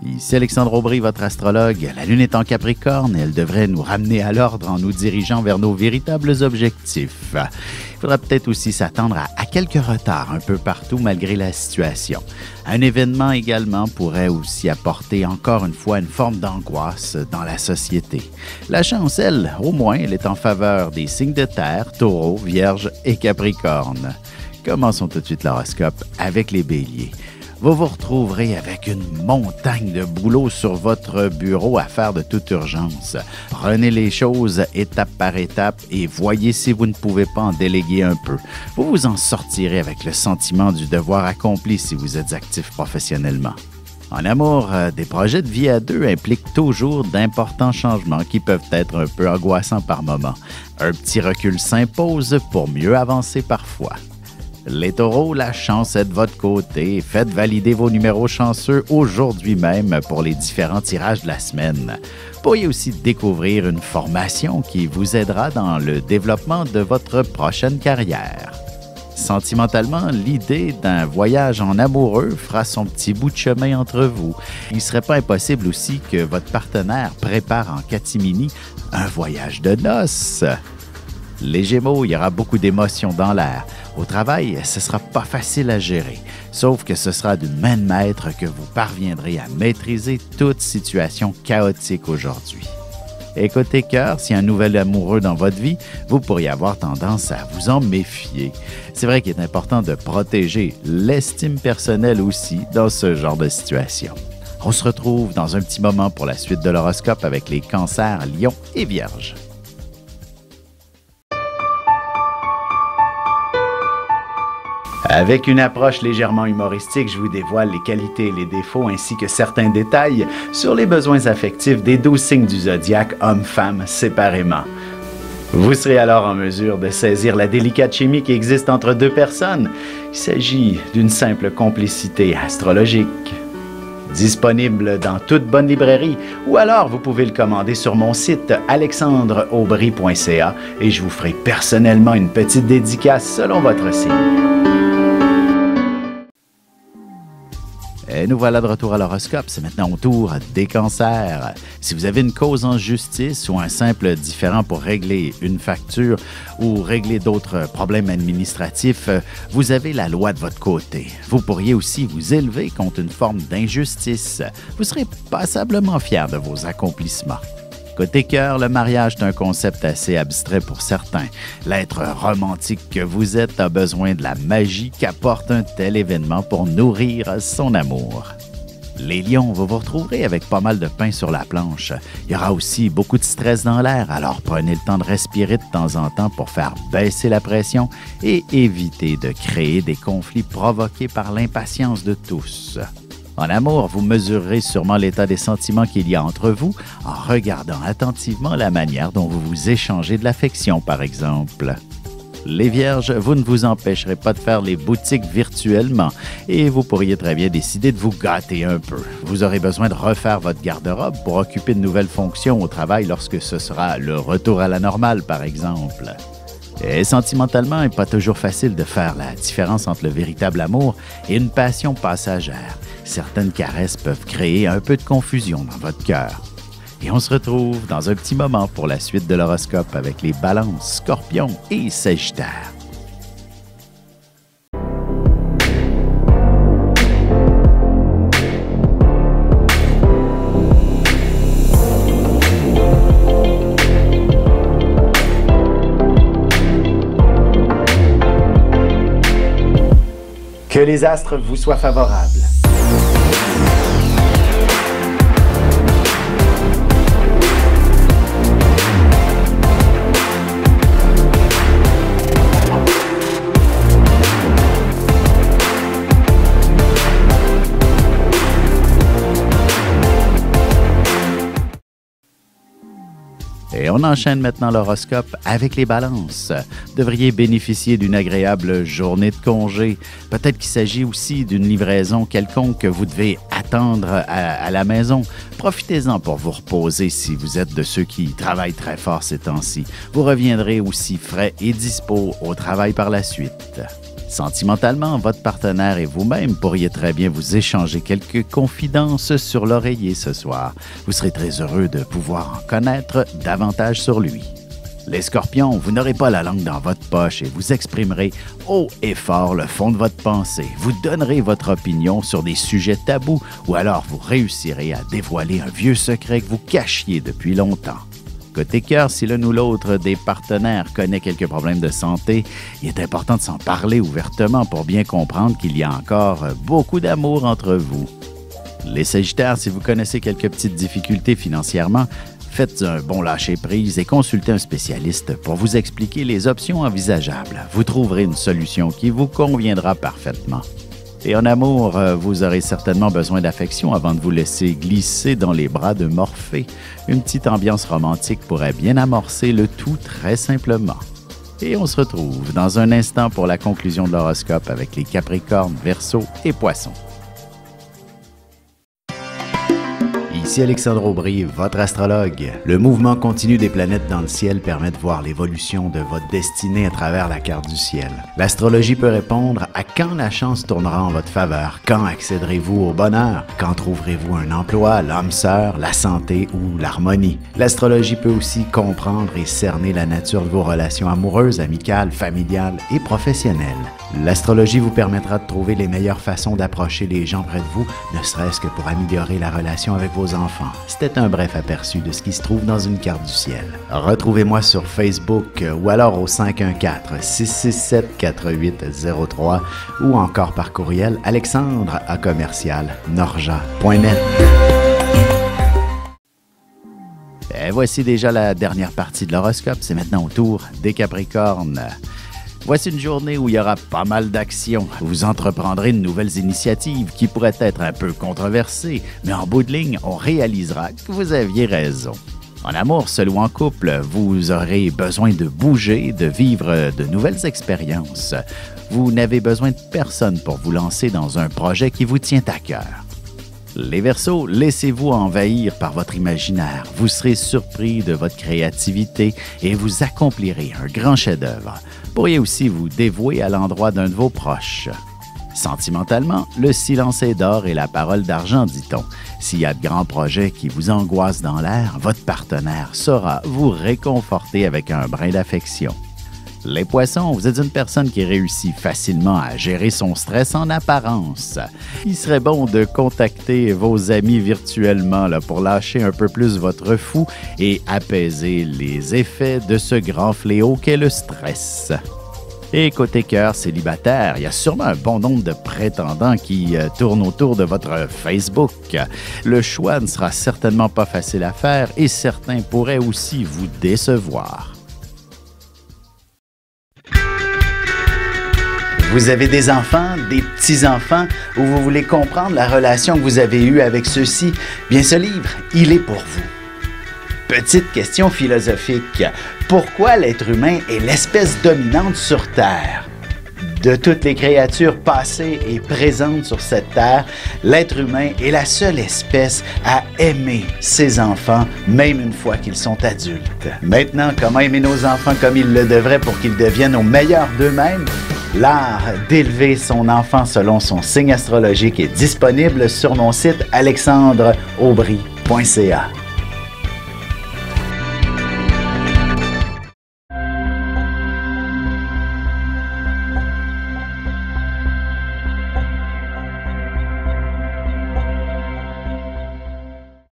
Ici Alexandre Aubry, votre astrologue. La Lune est en Capricorne et elle devrait nous ramener à l'ordre en nous dirigeant vers nos véritables objectifs. Il faudra peut-être aussi s'attendre à quelques retards un peu partout malgré la situation. Un événement également pourrait aussi apporter encore une fois une forme d'angoisse dans la société. La chance, elle, au moins, elle est en faveur des signes de terre, Taureau, Vierge et Capricorne. Commençons tout de suite l'horoscope avec les Béliers. Vous vous retrouverez avec une montagne de boulot sur votre bureau à faire de toute urgence. Prenez les choses étape par étape et voyez si vous ne pouvez pas en déléguer un peu. Vous vous en sortirez avec le sentiment du devoir accompli si vous êtes actif professionnellement. En amour, des projets de vie à deux impliquent toujours d'importants changements qui peuvent être un peu angoissants par moments. Un petit recul s'impose pour mieux avancer parfois. Les taureaux, la chance est de votre côté. Faites valider vos numéros chanceux aujourd'hui même pour les différents tirages de la semaine. Vous pourriez aussi découvrir une formation qui vous aidera dans le développement de votre prochaine carrière. Sentimentalement, l'idée d'un voyage en amoureux fera son petit bout de chemin entre vous. Il ne serait pas impossible aussi que votre partenaire prépare en catimini un voyage de noces. Les Gémeaux, il y aura beaucoup d'émotions dans l'air. Au travail, ce ne sera pas facile à gérer, sauf que ce sera d'une main de maître que vous parviendrez à maîtriser toute situation chaotique aujourd'hui. Et côté cœur, s'il y a un nouvel amoureux dans votre vie, vous pourriez avoir tendance à vous en méfier. C'est vrai qu'il est important de protéger l'estime personnelle aussi dans ce genre de situation. On se retrouve dans un petit moment pour la suite de l'horoscope avec les Cancers, Lions et Vierges. Avec une approche légèrement humoristique, je vous dévoile les qualités et les défauts ainsi que certains détails sur les besoins affectifs des 12 signes du zodiaque, hommes-femmes, séparément. Vous serez alors en mesure de saisir la délicate chimie qui existe entre deux personnes. Il s'agit d'une simple complicité astrologique. Disponible dans toute bonne librairie ou alors vous pouvez le commander sur mon site alexandreaubry.ca et je vous ferai personnellement une petite dédicace selon votre signe. Et nous voilà de retour à l'horoscope. C'est maintenant au tour des Cancers. Si vous avez une cause en justice ou un simple différend pour régler une facture ou régler d'autres problèmes administratifs, vous avez la loi de votre côté. Vous pourriez aussi vous élever contre une forme d'injustice. Vous serez passablement fier de vos accomplissements. Côté cœur, le mariage est un concept assez abstrait pour certains. L'être romantique que vous êtes a besoin de la magie qu'apporte un tel événement pour nourrir son amour. Les lions, vous vous retrouverez avec pas mal de pain sur la planche. Il y aura aussi beaucoup de stress dans l'air, alors prenez le temps de respirer de temps en temps pour faire baisser la pression et éviter de créer des conflits provoqués par l'impatience de tous. En amour, vous mesurerez sûrement l'état des sentiments qu'il y a entre vous en regardant attentivement la manière dont vous vous échangez de l'affection, par exemple. Les Vierges, vous ne vous empêcherez pas de faire les boutiques virtuellement et vous pourriez très bien décider de vous gâter un peu. Vous aurez besoin de refaire votre garde-robe pour occuper de nouvelles fonctions au travail lorsque ce sera le retour à la normale, par exemple. Et sentimentalement, il n'est pas toujours facile de faire la différence entre le véritable amour et une passion passagère. Certaines caresses peuvent créer un peu de confusion dans votre cœur. Et on se retrouve dans un petit moment pour la suite de l'horoscope avec les Balances, Scorpions et Sagittaires. Que les astres vous soient favorables. Et on enchaîne maintenant l'horoscope avec les Balances. Vous devriez bénéficier d'une agréable journée de congé. Peut-être qu'il s'agit aussi d'une livraison quelconque que vous devez attendre à la maison. Profitez-en pour vous reposer si vous êtes de ceux qui travaillent très fort ces temps-ci. Vous reviendrez aussi frais et dispo au travail par la suite. Sentimentalement, votre partenaire et vous-même pourriez très bien vous échanger quelques confidences sur l'oreiller ce soir. Vous serez très heureux de pouvoir en connaître davantage sur lui. Les Scorpions, vous n'aurez pas la langue dans votre poche et vous exprimerez haut et fort le fond de votre pensée. Vous donnerez votre opinion sur des sujets tabous ou alors vous réussirez à dévoiler un vieux secret que vous cachiez depuis longtemps. Côté cœur, si l'un ou l'autre des partenaires connaît quelques problèmes de santé, il est important de s'en parler ouvertement pour bien comprendre qu'il y a encore beaucoup d'amour entre vous. Les Sagittaires, si vous connaissez quelques petites difficultés financièrement, faites un bon lâcher-prise et consultez un spécialiste pour vous expliquer les options envisageables. Vous trouverez une solution qui vous conviendra parfaitement. Et en amour, vous aurez certainement besoin d'affection avant de vous laisser glisser dans les bras de Morphée. Une petite ambiance romantique pourrait bien amorcer le tout très simplement. Et on se retrouve dans un instant pour la conclusion de l'horoscope avec les Capricornes, Verseaux et Poissons. Ici Alexandre Aubry, votre astrologue. Le mouvement continu des planètes dans le ciel permet de voir l'évolution de votre destinée à travers la carte du ciel. L'astrologie peut répondre à quand la chance tournera en votre faveur, quand accéderez-vous au bonheur, quand trouverez-vous un emploi, l'âme sœur, la santé ou l'harmonie. L'astrologie peut aussi comprendre et cerner la nature de vos relations amoureuses, amicales, familiales et professionnelles. L'astrologie vous permettra de trouver les meilleures façons d'approcher les gens près de vous, ne serait-ce que pour améliorer la relation avec vos enfants. C'était un bref aperçu de ce qui se trouve dans une carte du ciel. Retrouvez-moi sur Facebook ou alors au 514-667-4803 ou encore par courriel alexandre@norja.net. Et voici déjà la dernière partie de l'horoscope. C'est maintenant au tour des Capricornes. Voici une journée où il y aura pas mal d'actions. Vous entreprendrez de nouvelles initiatives qui pourraient être un peu controversées, mais en bout de ligne, on réalisera que vous aviez raison. En amour, seul ou en couple, vous aurez besoin de bouger, de vivre de nouvelles expériences. Vous n'avez besoin de personne pour vous lancer dans un projet qui vous tient à cœur. Les Verseaux, laissez-vous envahir par votre imaginaire. Vous serez surpris de votre créativité et vous accomplirez un grand chef-d'œuvre. Vous pourriez aussi vous dévouer à l'endroit d'un de vos proches. Sentimentalement, le silence est d'or et la parole d'argent, dit-on. S'il y a de grands projets qui vous angoissent dans l'air, votre partenaire saura vous réconforter avec un brin d'affection. Les Poissons, vous êtes une personne qui réussit facilement à gérer son stress en apparence. Il serait bon de contacter vos amis virtuellement pour lâcher un peu plus votre fou et apaiser les effets de ce grand fléau qu'est le stress. Et côté cœur célibataire, il y a sûrement un bon nombre de prétendants qui tournent autour de votre Facebook. Le choix ne sera certainement pas facile à faire et certains pourraient aussi vous décevoir. Vous avez des enfants, des petits-enfants, ou vous voulez comprendre la relation que vous avez eue avec ceux-ci? Bien, ce livre, il est pour vous. Petite question philosophique. Pourquoi l'être humain est l'espèce dominante sur Terre? De toutes les créatures passées et présentes sur cette terre, l'être humain est la seule espèce à aimer ses enfants, même une fois qu'ils sont adultes. Maintenant, comment aimer nos enfants comme ils le devraient pour qu'ils deviennent au meilleur d'eux-mêmes? L'art d'élever son enfant selon son signe astrologique est disponible sur mon site alexandreaubry.ca.